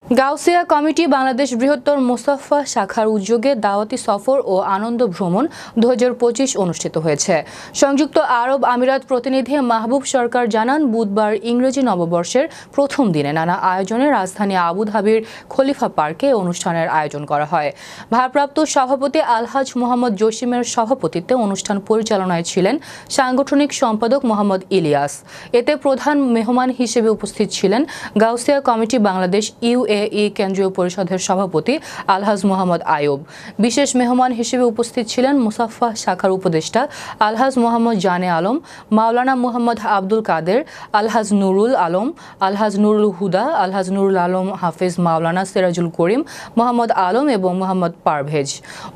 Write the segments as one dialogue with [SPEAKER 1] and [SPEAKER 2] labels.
[SPEAKER 1] Gausia committee Bangladesh বৃহত্তর মোসাফফা শাখার উদ্যোগে দাওয়াতি সফর ও আনন্দ ভ্রমণ 2025 অনুষ্ঠিত হয়েছে। সংযুক্ত আরব আমিরাত প্রতিনিধি মাহবুব সরকার জানান, বুধবার ইংরেজি নববর্ষের প্রথম দিনে নানা আয়োজনে রাজধানী আবুধাবির খলিফা পার্কে অনুষ্ঠানের আয়োজন করা হয়। ভারপ্রাপ্ত সভাপতি আলহাজ মোহাম্মদ জসিমের সভাপতিত্বে অনুষ্ঠান পরিচালনায় ছিলেন সাংগঠনিক সম্পাদক মোহাম্মদ ইলিয়াস। এতে প্রধান মেহমান হিসেবে উপস্থিত ছিলেন গাউসিয়া কমিটি বাংলাদেশ UAE কেন্দ্রীয় পরিষদের সভাপতি আলহাজ মোহাম্মদ আয়ুব। বিশেষ মেহমান হিসেবে উপস্থিত ছিলেন মুসাফফা শাখার উপদেষ্টা আলহাজ মোহাম্মদ জানে আলম, মাওলানা মোহাম্মদ আব্দুল কাদের, আলহাজ নুরুল আলম, আলহাজ নুরুল হুদা, আলহাজ নুরুল আলম হাফেজ, মাওলানা সিরাজুল করিম, মোহাম্মদ আলম এবং মোহাম্মদ পারভেজ।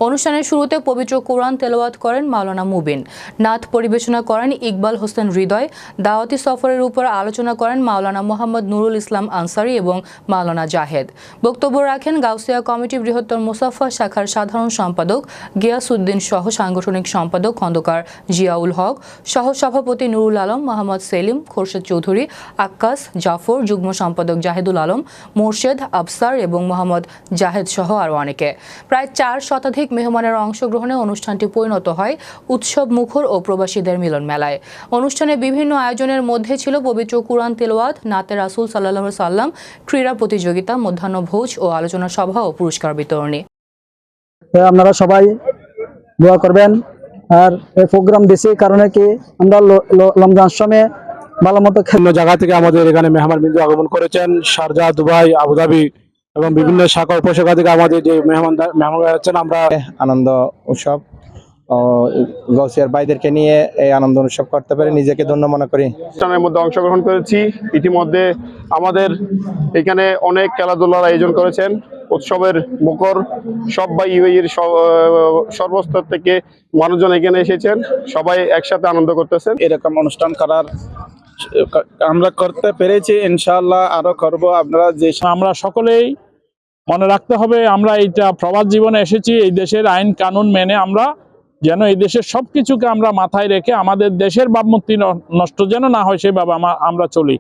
[SPEAKER 1] অনুষ্ঠানের শুরুতে পবিত্র কোরআন তেলাওয়াত করেন মাওলানা মুবিন। নাত পরিবেশনা করেন ইকবাল হোসেন হৃদয়। দাওয়াতি সফরের উপর আলোচনা করেন মাওলানা মোহাম্মদ নুরুল ইসলাম আনসারী এবং মাওলানা জাহেদ। বক্তব্য রাখেন গাউসিয়া কমিটি বৃহত্তর মোসাফফা শাখার সাধারণ সম্পাদক গিয়াসউদ্দিন সহ সাংগঠনিক সম্পাদক খন্দকার জিয়াউল হক, সহ সভাপতি নুরুল আলম, মোহাম্মদ সেলিম, খোরশেদ চৌধুরী, আক্কাস, জাফর, যুগ্ম সম্পাদক জাহেদুল আলম, মোর্শেদ, আফসার এবং মোহাম্মদ জাহেদ সহ আরও অনেকে। প্রায় 4 শতাধিক মেহমানের অংশগ্রহণে অনুষ্ঠানটি পরিণত হয় উৎসব মুখর ও প্রবাসীদের মিলন মেলায়। অনুষ্ঠানে বিভিন্ন আয়োজনের মধ্যে ছিল পবিত্র কুরআন তেলাওয়াত, নাতে রাসূল সাল্লাল্লাহু আলাইহি সাল্লাম, ক্রীড়া প্রতিযোগিতা, মধ্যাহ্নভোজ ও আলোচনা সভা ও পুরস্কার বিতরণী।
[SPEAKER 2] আপনারা সবাই দোয়া করবেন। আর এই প্রোগ্রাম বেশি কারণে কি আমরা রমজান সময়ে ভালো মতো
[SPEAKER 3] বিভিন্ন জায়গা থেকে আমাদের এখানে মেহমান বিন্দু আগমন করেছেন। শারজা, দুবাই, আবুধাবি এবং বিভিন্ন শাখা উপশাখা থেকে আমাদের যে মেহমান আছেন। আমরা
[SPEAKER 4] আনন্দ উৎসব গাউসিয়ার ভাইদেরকে নিয়ে এই আনন্দ উৎসব করতে পারে নিজেকে ধন্য মনে করি।
[SPEAKER 5] অনুষ্ঠানের মধ্যে অংশগ্রহণ করেছি। ইতিমধ্যে আমাদের এখানে অনেক খেলাধুলার আয়োজন করেছেন। উৎসবের মুখর সবাই ইউএইর সর্বস্তর থেকে মানুষজন এখানে এসেছেন, সবাই একসাথে আনন্দ করতেছেন।
[SPEAKER 6] এরকম অনুষ্ঠান করার আমরা করতে পেরেছি, ইনশাআল্লাহ আরো করব।
[SPEAKER 7] আমরা সকলেই মনে রাখতে হবে, আমরা এইটা প্রবাস জীবনে এসেছি, এই দেশের আইন কানুন মেনে আমরা যেন এই দেশের সবকিছুকে আমরা মাথায় রেখে আমাদের দেশের ভাবমূর্তি নষ্ট যেন না হয় সেভাবে আমরা চলি।